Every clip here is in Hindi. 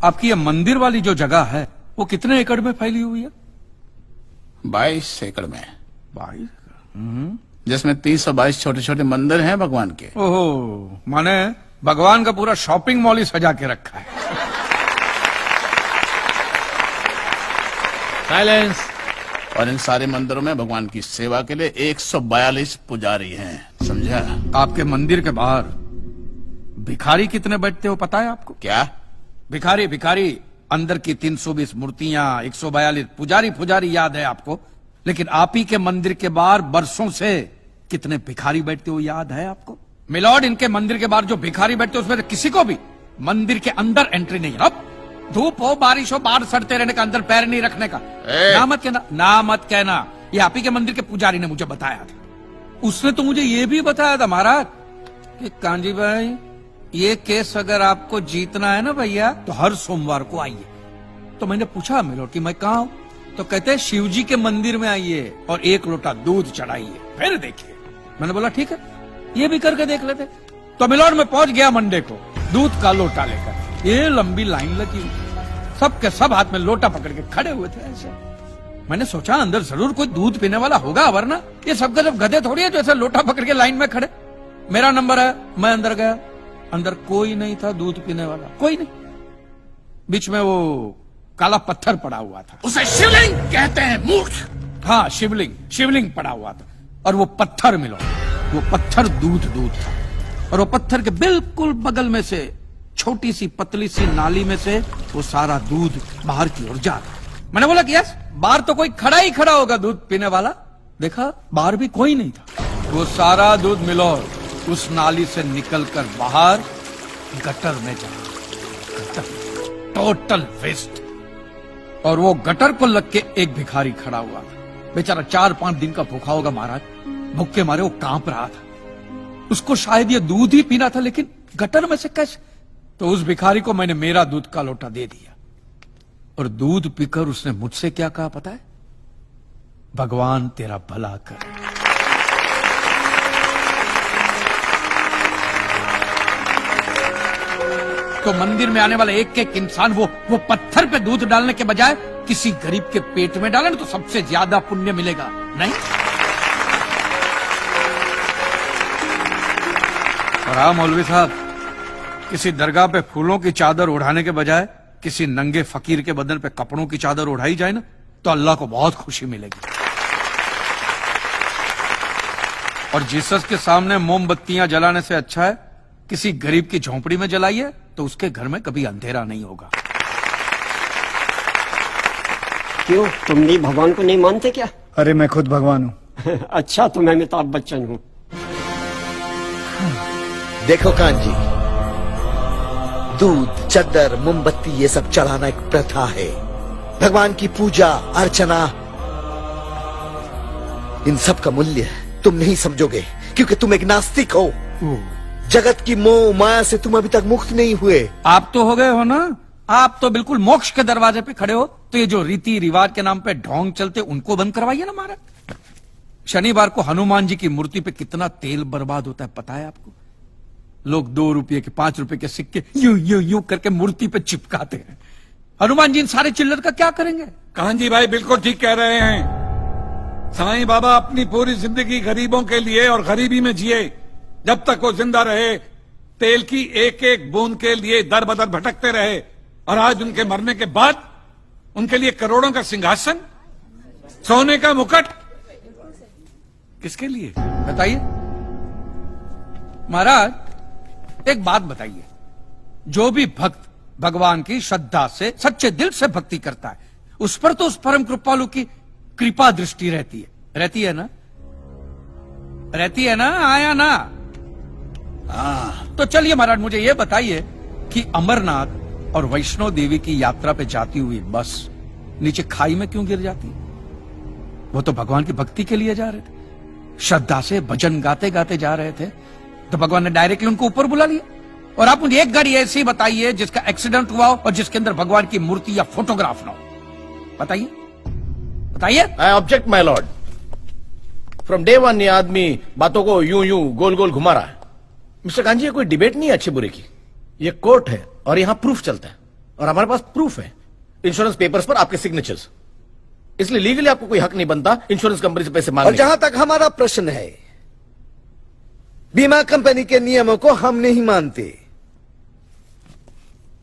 आपकी ये मंदिर वाली जो जगह है वो कितने एकड़ में फैली हुई है? 22 एकड़ में, 22। जिसमें 322 छोटे छोटे मंदिर हैं भगवान के। ओहो, माने भगवान का पूरा शॉपिंग मॉल ही सजा के रखा है। साइलेंस। और इन सारे मंदिरों में भगवान की सेवा के लिए 142 पुजारी हैं, समझा? आपके मंदिर के बाहर भिखारी कितने बैठते हो पता है आपको? क्या? भिखारी भिखारी अंदर की 320 मूर्तियां, 142 पुजारी याद है आपको, लेकिन आप ही के मंदिर के बाहर बरसों से कितने भिखारी बैठते हो याद है आपको? मिलॉर्ड, इनके मंदिर के बाहर जो भिखारी बैठते हो उसमें किसी को भी मंदिर के अंदर एंट्री नहीं। अब धूप हो बारिश हो बाहर सड़ते रहने का, अंदर पैर नहीं रखने का। ना मत कहना, ना मत कहना, ये आप ही के मंदिर के पुजारी ने मुझे बताया था। उसने तो मुझे ये भी बताया था महाराज कि कांजी भाई, ये केस अगर आपको जीतना है ना भैया तो हर सोमवार को आइए। तो मैंने पूछा मिलॉर्ड कि मैं कहाँ हूं? तो कहते हैं शिव जी के मंदिर में आइए और 1 लोटा दूध चढ़ाइए, फिर देखिए। मैंने बोला ठीक है, ये भी करके देख लेते। तो मिलॉर्ड में पहुंच गया मंडे को दूध का लोटा लेकर। ये लंबी लाइन लगी, सबके सब हाथ में लोटा पकड़ के खड़े हुए थे ऐसे। मैंने सोचा अंदर जरूर कोई दूध पीने वाला होगा, वरना ये सबके सब गधे थोड़ी है जो ऐसे लोटा पकड़ के लाइन में खड़े। मेरा नंबर है, मैं अंदर गया, अंदर कोई नहीं था दूध पीने वाला, कोई नहीं। बीच में वो काला पत्थर पड़ा हुआ था, उसे शिवलिंग कहते हैं मूर्ख। हाँ शिवलिंग पड़ा हुआ था, और वो पत्थर मिलो, वो पत्थर दूध था। और वो पत्थर के बिल्कुल बगल में से छोटी सी पतली सी नाली में से वो सारा दूध बाहर की ओर जा रहा। मैंने बोला कि यस, बाहर तो कोई खड़ा ही खड़ा होगा दूध पीने वाला। देखा बाहर भी कोई नहीं था। वो सारा दूध मिलो उस नाली से निकलकर बाहर गटर में जा रहा, टोटल वेस्ट। और वो गटर को लग के एक भिखारी खड़ा हुआ था, बेचारा 4-5 दिन का भूखा होगा महाराज, भूख के मारे वो कांप रहा था। उसको शायद ये दूध ही पीना था, लेकिन गटर में से कैसे? तो उस भिखारी को मैंने मेरा दूध का लोटा दे दिया, और दूध पीकर उसने मुझसे क्या कहा पता है? भगवान तेरा भला करे। तो मंदिर में आने वाला एक एक इंसान वो पत्थर पे दूध डालने के बजाय किसी गरीब के पेट में डाले तो सबसे ज्यादा पुण्य मिलेगा, नहीं? और हाँ मौलवी साहब, किसी दरगाह पे फूलों की चादर उड़ाने के बजाय किसी नंगे फकीर के बदन पे कपड़ों की चादर उड़ाई जाए ना, तो अल्लाह को बहुत खुशी मिलेगी। और जीसस के सामने मोमबत्तियां जलाने से अच्छा है किसी गरीब की झोंपड़ी में जलाइए, तो उसके घर में कभी अंधेरा नहीं होगा। क्यों, तुम भी भगवान को नहीं मानते क्या? अरे मैं खुद भगवान हूँ। अच्छा, तो मैं अमिताभ बच्चन हूँ। देखो कांजी, दूध, चद्दर, मोमबत्ती ये सब चढ़ाना एक प्रथा है। भगवान की पूजा अर्चना, इन सब का मूल्य तुम नहीं समझोगे, क्योंकि तुम एक नास्तिक हो। जगत की मोह माया से तुम अभी तक मुक्त नहीं हुए। आप तो हो गए हो ना, आप तो बिल्कुल मोक्ष के दरवाजे पे खड़े हो। तो ये जो रीति रिवाज के नाम पे ढोंग चलते उनको बंद करवाइए ना महाराज। शनिवार को हनुमान जी की मूर्ति पे कितना तेल बर्बाद होता है पता है आपको? लोग 2 रुपये के 5 रुपए के सिक्के यूं करके मूर्ति पे चिपकाते हैं। हनुमान जी इन सारे चिल्लर का क्या करेंगे? कांजी भाई बिल्कुल ठीक कह रहे हैं। साईं बाबा अपनी पूरी जिंदगी गरीबों के लिए और गरीबी में जिए। जब तक वो जिंदा रहे तेल की एक एक बूंद के लिए दर बदर भटकते रहे, और आज उनके मरने के बाद उनके लिए करोड़ों का सिंहासन, सोने का मुकुट, किसके लिए बताइए महाराज। एक बात बताइए, जो भी भक्त भगवान की श्रद्धा से सच्चे दिल से भक्ति करता है, उस पर तो उस परम कृपालु की कृपा दृष्टि रहती है ना? रहती है ना? आया ना? तो चलिए महाराज, मुझे ये बताइए कि अमरनाथ और वैष्णो देवी की यात्रा पे जाती हुई बस नीचे खाई में क्यों गिर जाती? वो तो भगवान की भक्ति के लिए जा रहे थे, श्रद्धा से भजन गाते गाते जा रहे थे, तो भगवान ने डायरेक्टली उनको ऊपर बुला लिया। और आप मुझे एक गाड़ी ऐसी बताइए जिसका एक्सीडेंट हुआ हो और जिसके अंदर भगवान की मूर्ति या फोटोग्राफ ना हो। बताइए। I object my Lord. From day 1 ये आदमी बातों को यूं गोल गोल घुमा रहा है। मिस्टर कांजी, ये कोई डिबेट नहीं है अच्छे बुरे की, ये कोर्ट है और यहां प्रूफ चलता है। और हमारे पास प्रूफ है, इंश्योरेंस पेपर्स पर आपके सिग्नेचर्स। इसलिए लीगली आपको कोई हक नहीं बनता इंश्योरेंस कंपनी से पैसे मांगने। और जहां तक हमारा प्रश्न है, बीमा कंपनी के नियमों को हम नहीं मानते।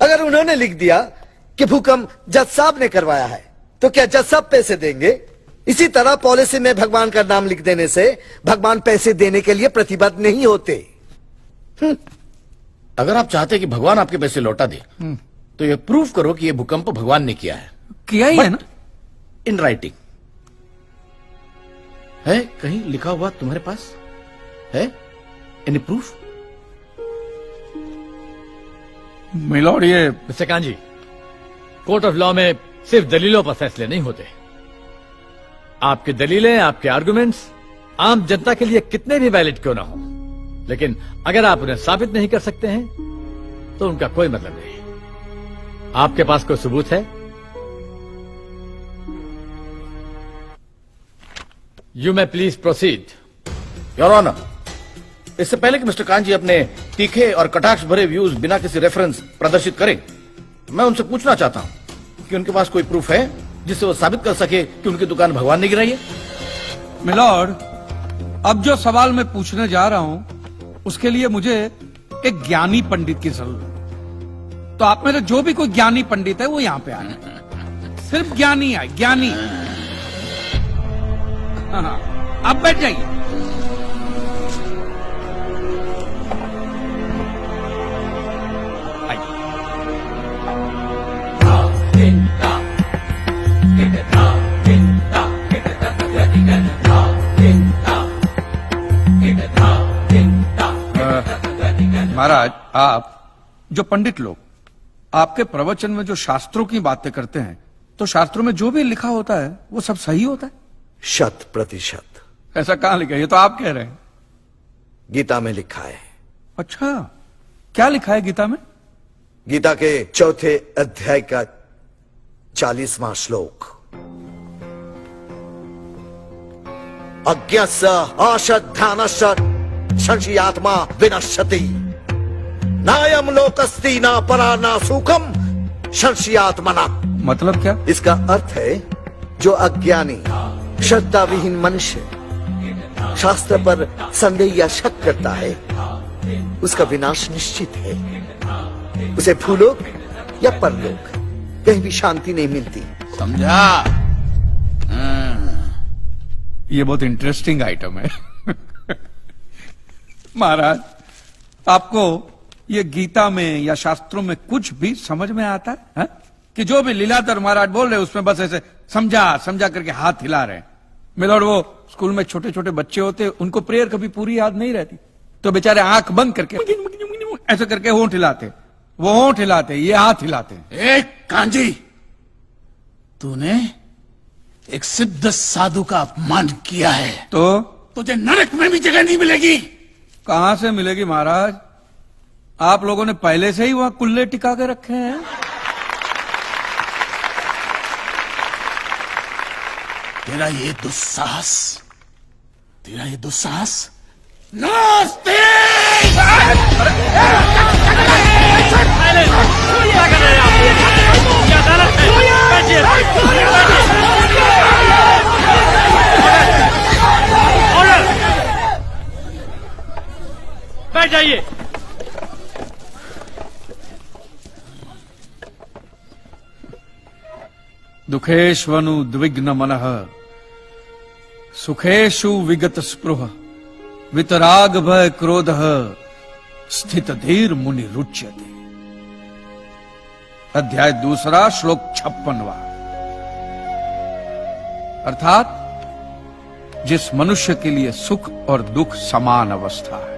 अगर उन्होंने लिख दिया कि भूकंप जज साहब ने करवाया है, तो क्या जज साहब पैसे देंगे? इसी तरह पॉलिसी में भगवान का नाम लिख देने से भगवान पैसे देने के लिए प्रतिबद्ध नहीं होते। अगर आप चाहते कि भगवान आपके पैसे लौटा दे, तो ये प्रूफ करो कि ये भूकंप भगवान ने किया है। किया ही है ना? इन राइटिंग है, कहीं लिखा हुआ तुम्हारे पास है? Any proof? मिलॉर्ड, ये mister kanji, court of law में सिर्फ दलीलों पर फैसले नहीं होते। आपकी दलीलें, आपके आर्गुमेंट्स आम जनता के लिए कितने भी वैलिड क्यों ना हो, लेकिन अगर आप उन्हें साबित नहीं कर सकते हैं तो उनका कोई मतलब नहीं। आपके पास कोई सबूत है? You may please proceed. Your honour, इससे पहले कि मिस्टर कांजी अपने तीखे और कटाक्ष भरे व्यूज बिना किसी रेफरेंस प्रदर्शित करें, मैं उनसे पूछना चाहता हूं कि उनके पास कोई प्रूफ है जिससे वो साबित कर सके कि उनकी दुकान भगवान ने गिराई है। मिलॉर्ड, अब जो सवाल मैं पूछने जा रहा हूं उसके लिए मुझे एक ज्ञानी पंडित की जरूरत है। तो आप मेरे जो भी कोई ज्ञानी पंडित है वो यहां पे आए, सिर्फ ज्ञानी आए, ज्ञानी। हाँ, आप बैठ जाइए। महाराज, आप जो पंडित लोग आपके प्रवचन में जो शास्त्रों की बातें करते हैं, तो शास्त्रों में जो भी लिखा होता है वो सब सही होता है? 100%। ऐसा कहां लिखा है? ये तो आप कह रहे हैं। गीता में लिखा है। अच्छा, क्या लिखा है गीता में? गीता के 4थे अध्याय का 40वां श्लोक, अज्ञस्य अश्रद्धानस्य संशयात्मा विनश्यति, नायम लोकस्ति ना परा ना सुखम संशयात्मना। मतलब क्या? इसका अर्थ है, जो अज्ञानी श्रद्धा विहीन मनुष्य शास्त्र पर संदेह या शक करता है, उसका विनाश निश्चित है। उसे भूलोक या परलोक कहीं भी शांति नहीं मिलती। समझा? ये बहुत इंटरेस्टिंग आइटम है। महाराज, आपको ये गीता में या शास्त्रों में कुछ भी समझ में आता है, हा? कि जो भी लीलाधर महाराज बोल रहे उसमें बस ऐसे समझा समझा करके हाथ हिला रहे हैं। मिलॉर्ड, वो स्कूल में छोटे छोटे बच्चे होते, उनको प्रेयर कभी पूरी याद नहीं रहती, तो बेचारे आंख बंद करके ऐसे करके होंठ हिलाते, वो होंठ हिलाते, ये हाथ हिलाते। एक कांजी, तूने एक सिद्ध साधु का अपमान किया है, तो तुझे नरक में भी जगह नहीं मिलेगी। कहां से मिलेगी महाराज? आप लोगों ने पहले से ही वहां कुल्ले टिका के रखे हैं। तेरा ये दुस्साहस नास्तिक! बैठ जाइए। दुखेष्वनु द्विग्न मनः सुखेषु विगत स्पृह वितराग भय क्रोध स्थित धीर मुनि रुच्यते। अध्याय 2 श्लोक 56वां। अर्थात जिस मनुष्य के लिए सुख और दुख समान अवस्था है,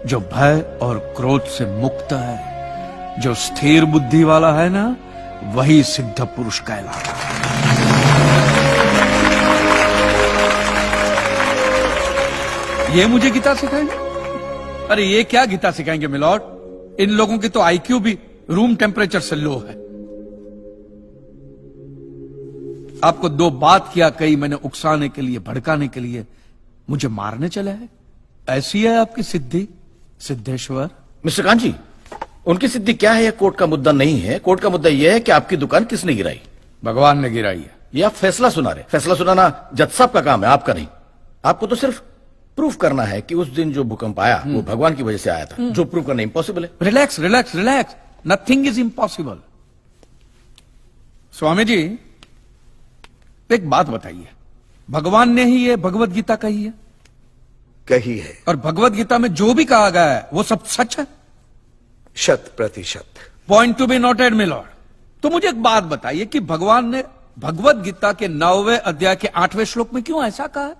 जो भय और क्रोध से मुक्त है, जो स्थिर बुद्धि वाला है ना, वही सिद्ध पुरुष कहलाता है। ये मुझे गीता सिखाएंगे? अरे ये क्या गीता सिखाएंगे मिलॉर्ड? इन लोगों की तो आईक्यू भी रूम टेम्परेचर से लो है। आपको 2 बात किया कही मैंने उकसाने के लिए, भड़काने के लिए, मुझे मारने चले हैं। ऐसी है आपकी सिद्धि सिद्धेश्वर? मिस्टर कांजी, उनकी सिद्धि क्या है, यह कोर्ट का मुद्दा नहीं है। कोर्ट का मुद्दा यह है कि आपकी दुकान किसने गिराई। भगवान ने गिराई है। ये आप फैसला सुना रहे। फैसला सुनाना जज साहब का काम है, आपका नहीं। आपको तो सिर्फ प्रूफ करना है कि उस दिन जो भूकंप आया वो भगवान की वजह से आया था, जो प्रूफ करना इम्पॉसिबल है। Relax relax relax, nothing is impossible. Swami ji एक बात बताइए, भगवान ने ही ये भगवत गीता कही है, कही है, और भगवत गीता में जो भी कहा गया है वो सब सच है? 100%। Point to be noted milord. तो मुझे एक बात बताइए कि भगवान ने भगवत गीता के 9वें अध्याय के 8वें श्लोक में क्यों ऐसा कहा है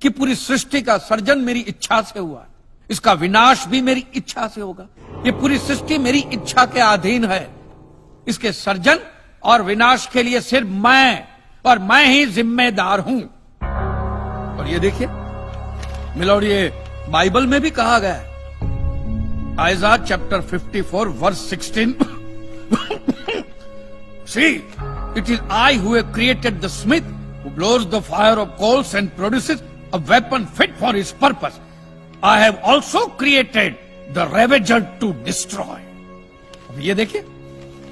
कि पूरी सृष्टि का सर्जन मेरी इच्छा से हुआ, इसका विनाश भी मेरी इच्छा से होगा, ये पूरी सृष्टि मेरी इच्छा के अधीन है, इसके सर्जन और विनाश के लिए सिर्फ मैं और मैं ही जिम्मेदार हूं। और ये देखिए मिलॉर्ड, ये बाइबल में भी कहा गया है, Aiza chapter 54 verse 16 See, it is I who have created the smith who blows the fire of coals and produces a weapon fit for his purpose. I have also created the ravager to destroy. अब ये देखिए,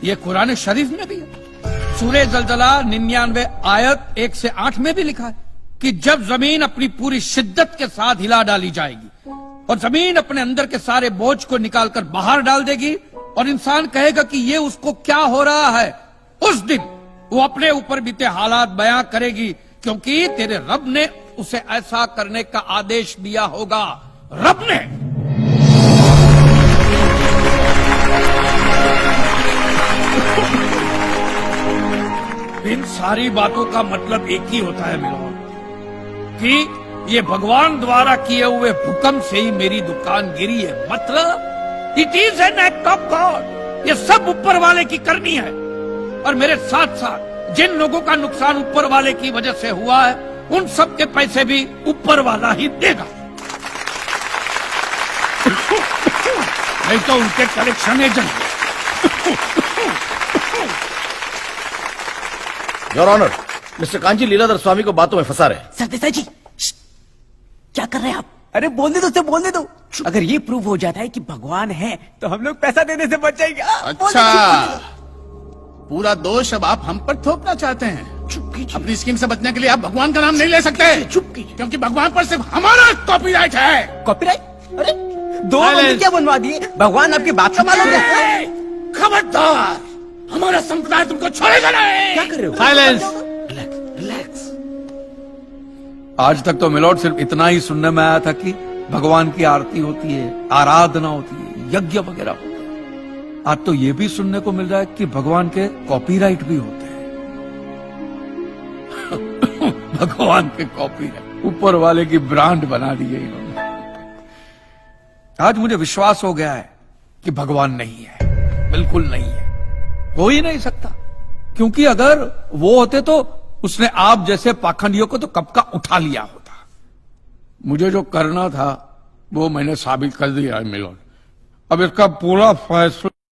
ये कुरान शरीफ में भी है। सूरह जलजला 99 आयत 1 से 8 में भी लिखा है कि जब जमीन अपनी पूरी शिद्दत के साथ हिला डाली जाएगी और जमीन अपने अंदर के सारे बोझ को निकालकर बाहर डाल देगी और इंसान कहेगा कि ये उसको क्या हो रहा है, उस दिन वो अपने ऊपर बीते हालात बयां करेगी, क्योंकि तेरे रब ने उसे ऐसा करने का आदेश दिया होगा। रब ने। इन सारी बातों का मतलब एक ही होता है मिलोन, कि ये भगवान द्वारा किए हुए भूकंप से ही मेरी दुकान गिरी है। मतलब it is an act of God. ये सब ऊपर वाले की करनी है, और मेरे साथ साथ जिन लोगों का नुकसान ऊपर वाले की वजह से हुआ है उन सब के पैसे भी ऊपर वाला ही देगा, नहीं तो उनके collection agent. Your honour, mister Kanchi Leeladhar Swami को बातों में फंसा रहे। सरदेसाई जी, क्या कर रहे हैं आप? अरे बोलने दो, उससे बोलने दो। अगर ये प्रूव हो जाता है कि भगवान है तो हम लोग पैसा देने से बच जाएंगे। अच्छा, पूरा दोष अब आप हम पर थोपना चाहते हैं। अपनी स्कीम से बचने के लिए आप भगवान का नाम नहीं ले सकते, चुप कीजिए, क्योंकि भगवान पर सिर्फ हमारा कॉपीराइट है। कॉपीराइट? अरे 2 मंदिर क्या बनवा दिए? भगवान आपके बाप का मालूम है? खबरदार, हमारा संप्रदाय तुमको छोड़ेगा नहीं। क्या कर रहे हो? साइलेंस। रिलैक्स। आज तक तो मिलॉर्ड सिर्फ इतना ही सुनने में आया था कि भगवान की आरती होती है, आराधना होती है, यज्ञ वगैरह होता है। आज तो ये भी सुनने को मिल रहा है कि भगवान के कॉपीराइट भी होते हैं। भगवान के कॉपीराइट ऊपर वाले की ब्रांड बना दी है इन्होंने। आज मुझे विश्वास हो गया है कि भगवान नहीं है, बिल्कुल नहीं है, हो ही नहीं सकता, क्योंकि अगर वो होते तो उसने आप जैसे पाखंडियों को तो कब का उठा लिया होता। मुझे जो करना था वो मैंने साबित कर दिया है मिलोन। अब इसका पूरा फैसला